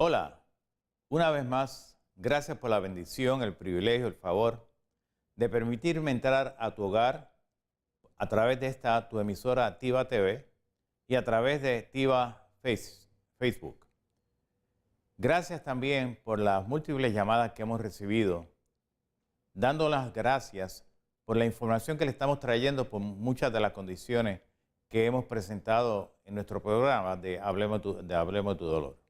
Hola, una vez más, gracias por la bendición, el privilegio, el favor de permitirme entrar a tu hogar a través de esta tu emisora TIVA TV y a través de TIVA Facebook. Gracias también por las múltiples llamadas que hemos recibido, dando las gracias por la información que le estamos trayendo por muchas de las condiciones que hemos presentado en nuestro programa de Hablemos de tu Dolor.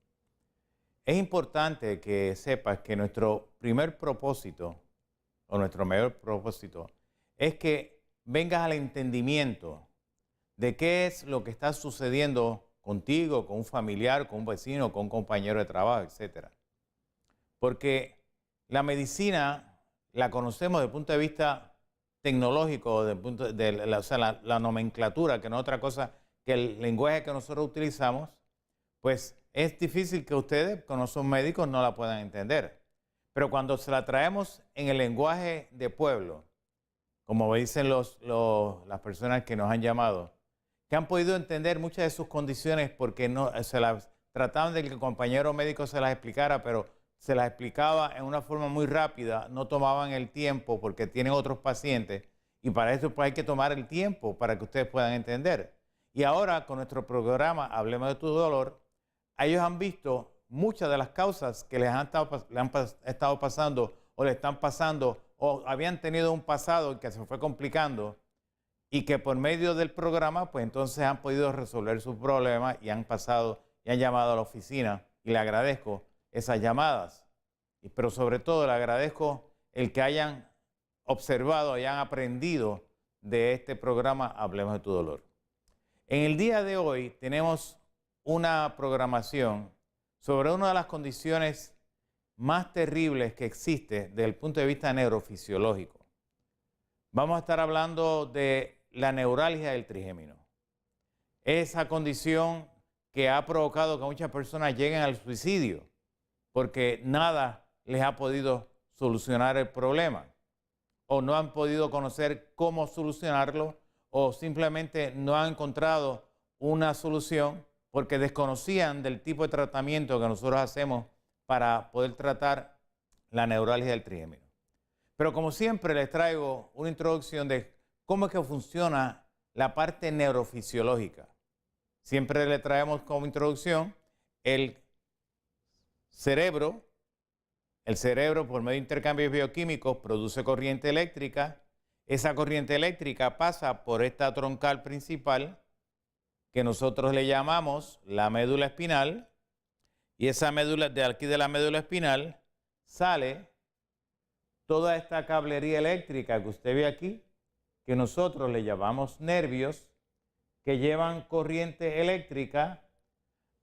Es importante que sepas que nuestro primer propósito, o nuestro mayor propósito, es que vengas al entendimiento de qué es lo que está sucediendo contigo, con un familiar, con un vecino, con un compañero de trabajo, etc. Porque la medicina la conocemos desde el punto de vista tecnológico, desde el punto de la nomenclatura, que no es otra cosa que el lenguaje que nosotros utilizamos, pues es difícil que ustedes, que no son médicos, no la puedan entender. Pero cuando se la traemos en el lenguaje de pueblo, como dicen las personas que nos han llamado, que han podido entender muchas de sus condiciones porque no se las trataban de que el compañero médico se las explicara, pero se las explicaba en una forma muy rápida, no tomaban el tiempo porque tienen otros pacientes y para eso pues hay que tomar el tiempo para que ustedes puedan entender. Y ahora con nuestro programa Hablemos de tu Dolor, ellos han visto muchas de las causas que le han estado pasando o le están pasando o habían tenido un pasado que se fue complicando y que por medio del programa pues entonces han podido resolver sus problemas y han pasado y han llamado a la oficina y le agradezco esas llamadas. Pero sobre todo le agradezco el que hayan observado, hayan aprendido de este programa Hablemos de tu Dolor. En el día de hoy tenemos una programación sobre una de las condiciones más terribles que existe desde el punto de vista neurofisiológico. Vamos a estar hablando de la neuralgia del trigémino. Esa condición que ha provocado que muchas personas lleguen al suicidio porque nada les ha podido solucionar el problema o no han podido conocer cómo solucionarlo o simplemente no han encontrado una solución porque desconocían del tipo de tratamiento que nosotros hacemos para poder tratar la neuralgia del trigémino. Pero como siempre les traigo una introducción de cómo es que funciona la parte neurofisiológica. Siempre le traemos como introducción el cerebro. El cerebro por medio de intercambios bioquímicos produce corriente eléctrica. Esa corriente eléctrica pasa por esta troncal principal que nosotros le llamamos la médula espinal, y esa médula, de aquí de la médula espinal, sale toda esta cablería eléctrica que usted ve aquí, que nosotros le llamamos nervios, que llevan corriente eléctrica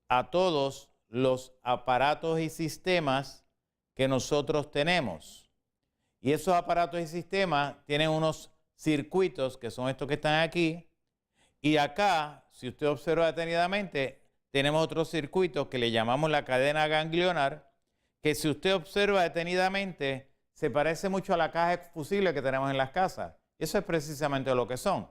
a todos los aparatos y sistemas que nosotros tenemos. Y esos aparatos y sistemas tienen unos circuitos, que son estos que están aquí, y acá, si usted observa detenidamente, tenemos otros circuitos que le llamamos la cadena ganglionar, que si usted observa detenidamente, se parece mucho a la caja exfusible que tenemos en las casas. Eso es precisamente lo que son.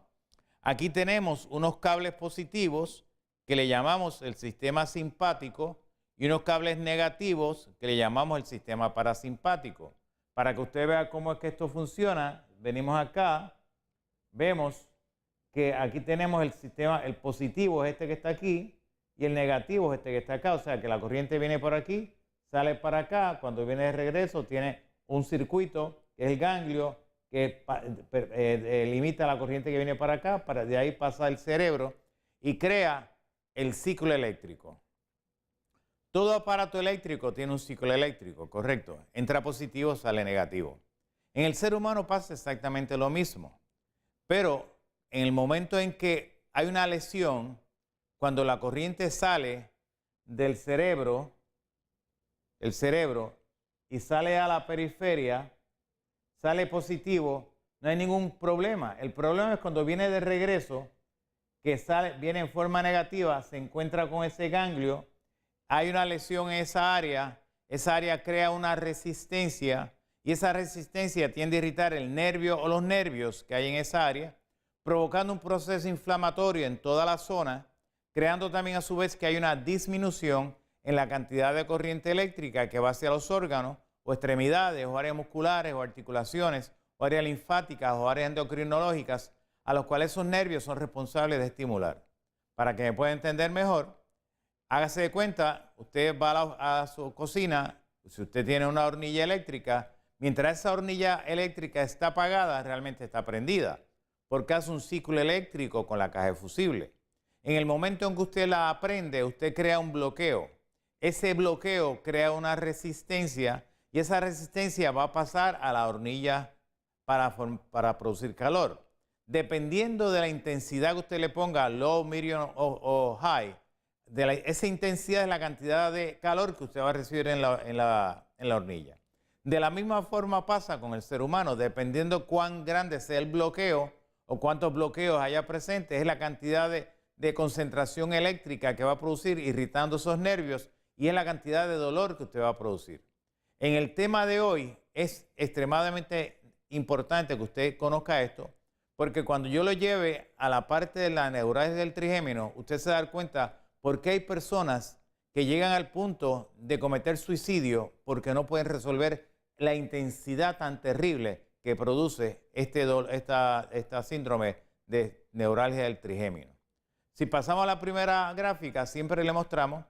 Aquí tenemos unos cables positivos que le llamamos el sistema simpático y unos cables negativos que le llamamos el sistema parasimpático. Para que usted vea cómo es que esto funciona, venimos acá, vemos que aquí tenemos el sistema, el positivo es este que está aquí y el negativo es este que está acá, o sea que la corriente viene por aquí, sale para acá, cuando viene de regreso tiene un circuito que es el ganglio que limita la corriente que viene para acá, para de ahí pasa al cerebro y crea el ciclo eléctrico. Todo aparato eléctrico tiene un ciclo eléctrico, correcto, entra positivo, sale negativo. En el ser humano pasa exactamente lo mismo, pero en el momento en que hay una lesión, cuando la corriente sale del cerebro, y sale a la periferia, sale positivo, no hay ningún problema. El problema es cuando viene de regreso, que viene en forma negativa, se encuentra con ese ganglio, hay una lesión en esa área crea una resistencia y esa resistencia tiende a irritar el nervio o los nervios que hay en esa área, provocando un proceso inflamatorio en toda la zona, creando también a su vez que hay una disminución en la cantidad de corriente eléctrica que va hacia los órganos o extremidades o áreas musculares o articulaciones o áreas linfáticas o áreas endocrinológicas a los cuales esos nervios son responsables de estimular. Para que me pueda entender mejor, hágase de cuenta, usted va a su cocina, si usted tiene una hornilla eléctrica, mientras esa hornilla eléctrica está apagada, realmente está prendida, porque hace un ciclo eléctrico con la caja de fusible. En el momento en que usted la prende, usted crea un bloqueo. Ese bloqueo crea una resistencia y esa resistencia va a pasar a la hornilla para producir calor. Dependiendo de la intensidad que usted le ponga, low, medium o high, esa intensidad es la cantidad de calor que usted va a recibir en la hornilla. De la misma forma pasa con el ser humano, dependiendo cuán grande sea el bloqueo o cuántos bloqueos haya presentes, es la cantidad de concentración eléctrica que va a producir irritando esos nervios y es la cantidad de dolor que usted va a producir. En el tema de hoy es extremadamente importante que usted conozca esto, porque cuando yo lo lleve a la parte de la neuralgia del trigémino, usted se da cuenta por qué hay personas que llegan al punto de cometer suicidio porque no pueden resolver la intensidad tan terrible que produce esta síndrome de neuralgia del trigémino. Si pasamos a la primera gráfica, siempre le mostramos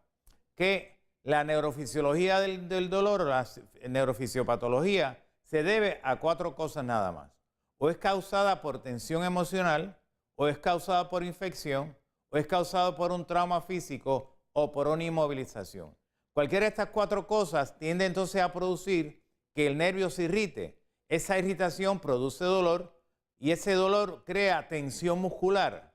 que la neurofisiología del dolor, la neurofisiopatología, se debe a 4 cosas nada más. O es causada por tensión emocional, o es causada por infección, o es causado por un trauma físico o por una inmovilización. Cualquiera de estas 4 cosas tiende entonces a producir que el nervio se irrite. Esa irritación produce dolor y ese dolor crea tensión muscular,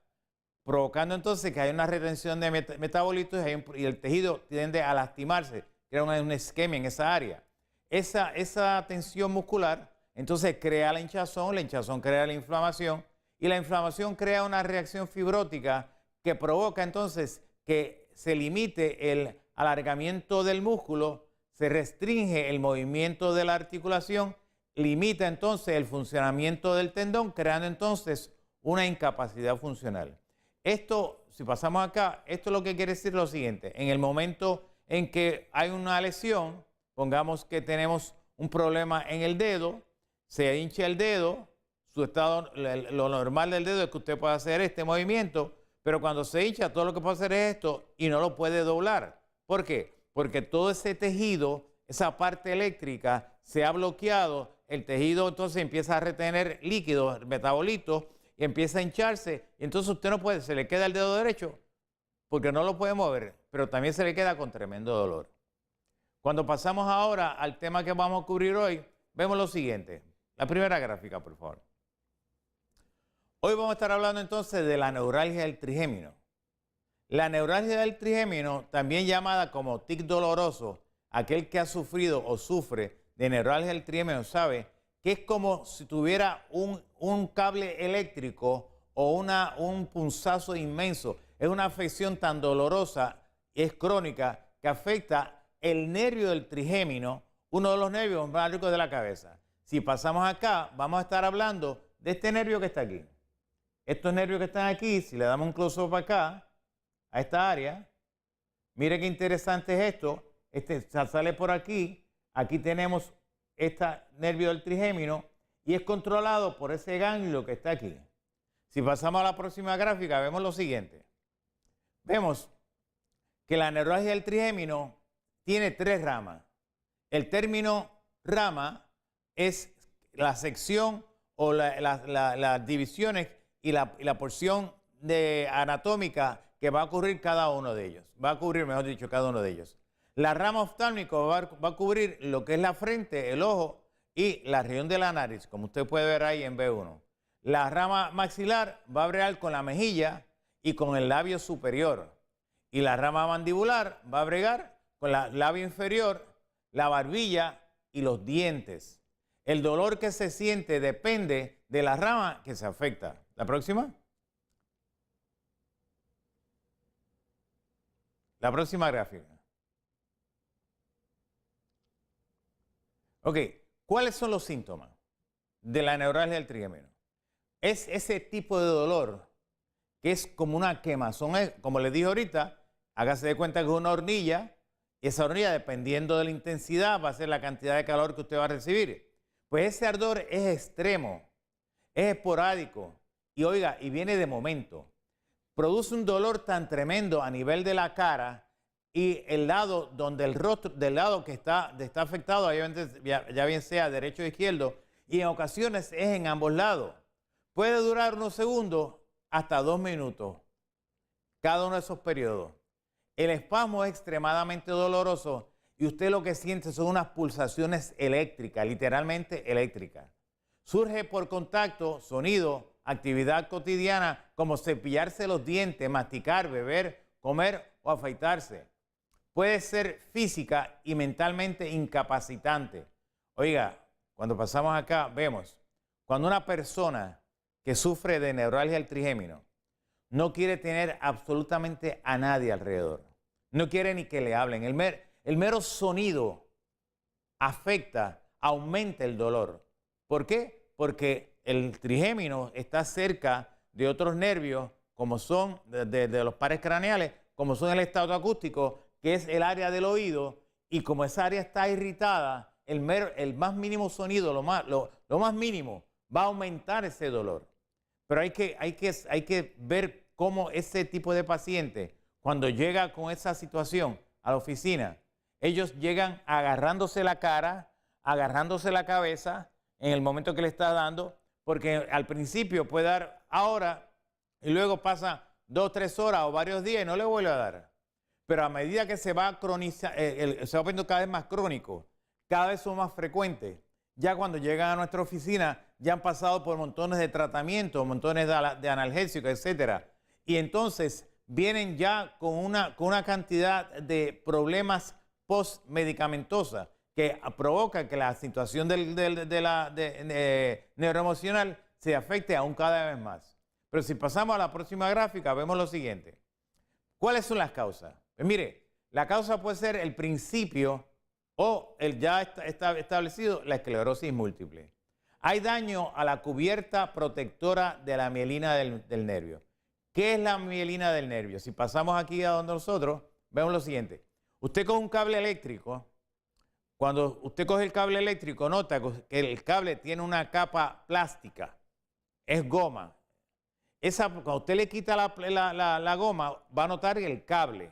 provocando entonces que hay una retención de metabolitos y el tejido tiende a lastimarse, crea una isquemia en esa área. Esa tensión muscular entonces crea la hinchazón crea la inflamación y la inflamación crea una reacción fibrótica que provoca entonces que se limite el alargamiento del músculo, se restringe el movimiento de la articulación, limita entonces el funcionamiento del tendón, creando entonces una incapacidad funcional. Esto, si pasamos acá, esto lo que quiere decir lo siguiente: en el momento en que hay una lesión, pongamos que tenemos un problema en el dedo, se hincha el dedo, su estado, lo normal del dedo es que usted pueda hacer este movimiento, pero cuando se hincha todo lo que puede hacer es esto y no lo puede doblar. ¿Por qué? Porque todo ese tejido, esa parte eléctrica se ha bloqueado, el tejido entonces empieza a retener líquidos, metabolitos, y empieza a hincharse, y entonces usted no puede, se le queda el dedo derecho porque no lo puede mover, pero también se le queda con tremendo dolor. Cuando pasamos ahora al tema que vamos a cubrir hoy, vemos lo siguiente. La primera gráfica, por favor. Hoy vamos a estar hablando entonces de la neuralgia del trigémino. La neuralgia del trigémino, también llamada como tic doloroso, aquel que ha sufrido o sufre de neuralgia del trigémino sabe que es como si tuviera un cable eléctrico o un punzazo inmenso. Es una afección tan dolorosa, es crónica, que afecta el nervio del trigémino, uno de los nervios más largos de la cabeza. Si pasamos acá, vamos a estar hablando de este nervio que está aquí. Estos nervios que están aquí, si le damos un close-up acá, a esta área, mire qué interesante es esto. Sale por aquí, aquí tenemos este nervio del trigémino y es controlado por ese ganglio que está aquí. Si pasamos a la próxima gráfica, vemos lo siguiente. Vemos que la neuralgia del trigémino tiene 3 ramas. El término rama es la sección o las divisiones y la porción anatómica que va a cubrir cada uno de ellos. Va a cubrir, mejor dicho, cada uno de ellos. La rama oftálmica va a cubrir lo que es la frente, el ojo y la región de la nariz, como usted puede ver ahí en B1. La rama maxilar va a bregar con la mejilla y con el labio superior. Y la rama mandibular va a bregar con el labio inferior, la barbilla y los dientes. El dolor que se siente depende de la rama que se afecta. ¿La próxima? La próxima gráfica. Ok, ¿cuáles son los síntomas de la neuralgia del trigémino? Es ese tipo de dolor que es como una quemazón. Como les dije ahorita, hágase de cuenta que es una hornilla esa hornilla, dependiendo de la intensidad, va a ser la cantidad de calor que usted va a recibir. Pues ese ardor es extremo, es esporádico y oiga, y viene de momento. Produce un dolor tan tremendo a nivel de la cara y el lado donde el rostro, del lado que está afectado, ya bien sea derecho o izquierdo, y en ocasiones es en ambos lados. Puede durar unos segundos hasta 2 minutos, cada uno de esos periodos. El espasmo es extremadamente doloroso y usted lo que siente son unas pulsaciones eléctricas, literalmente eléctricas. Surge por contacto, sonido, actividad cotidiana como cepillarse los dientes, masticar, beber, comer o afeitarse. Puede ser física y mentalmente incapacitante. Oiga, cuando pasamos acá vemos, cuando una persona que sufre de neuralgia del trigémino no quiere tener absolutamente a nadie alrededor, no quiere ni que le hablen, el mero sonido afecta, aumenta el dolor. ¿Por qué? Porque el trigémino está cerca de otros nervios, como son de los pares craneales, como son el estado acústico, que es el área del oído, y como esa área está irritada, el más mínimo sonido, lo más mínimo, va a aumentar ese dolor. Pero hay que ver cómo ese tipo de paciente, cuando llega con esa situación a la oficina, ellos llegan agarrándose la cara, agarrándose la cabeza en el momento que le está dando, porque al principio puede dar ahora y luego pasa 2 o 3 horas o varios días y no le vuelve a dar. Pero a medida que se va se va poniendo cada vez más crónico, cada vez son más frecuentes. Ya cuando llegan a nuestra oficina ya han pasado por montones de tratamientos, montones de analgésicos, etcétera. Y entonces vienen ya con una cantidad de problemas postmedicamentosos que provoca que la situación neuroemocional se afecte aún cada vez más. Pero si pasamos a la próxima gráfica, vemos lo siguiente. ¿Cuáles son las causas? Pues mire, la causa puede ser el principio o el ya establecido, la esclerosis múltiple. Hay daño a la cubierta protectora de la mielina del nervio. ¿Qué es la mielina del nervio? Si pasamos aquí a donde nosotros, vemos lo siguiente. Usted con un cable eléctrico, cuando usted coge el cable eléctrico, nota que el cable tiene una capa plástica, es goma. Cuando usted le quita la goma, va a notar el cable.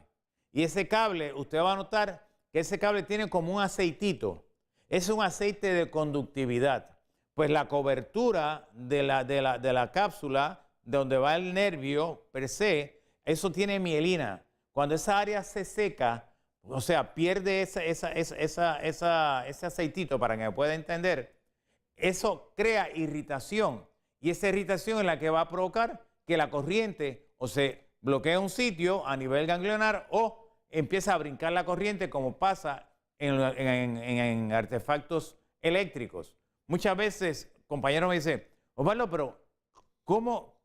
Y ese cable, usted va a notar que ese cable tiene como un aceitito. Es un aceite de conductividad. Pues la cobertura de la cápsula, de donde va el nervio per se, eso tiene mielina. Cuando esa área se seca, o sea, pierde ese aceitito, para que me pueda entender, eso crea irritación. Y esa irritación es la que va a provocar que la corriente o se bloquee un sitio a nivel ganglionar o empieza a brincar la corriente, como pasa en artefactos eléctricos. Muchas veces, compañeros me dicen, Osvaldo, pero ¿cómo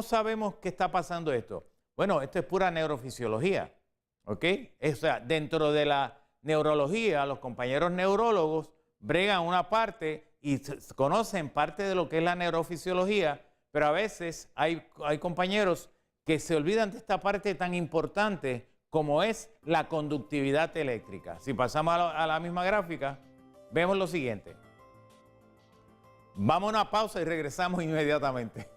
sabemos que está pasando esto? Bueno, esto es pura neurofisiología, ¿ok? O sea, dentro de la neurología, los compañeros neurólogos bregan una parte y conocen parte de lo que es la neurofisiología, pero a veces hay compañeros que se olvidan de esta parte tan importante como es la conductividad eléctrica. Si pasamos a la misma gráfica, vemos lo siguiente. Vamos a una pausa y regresamos inmediatamente.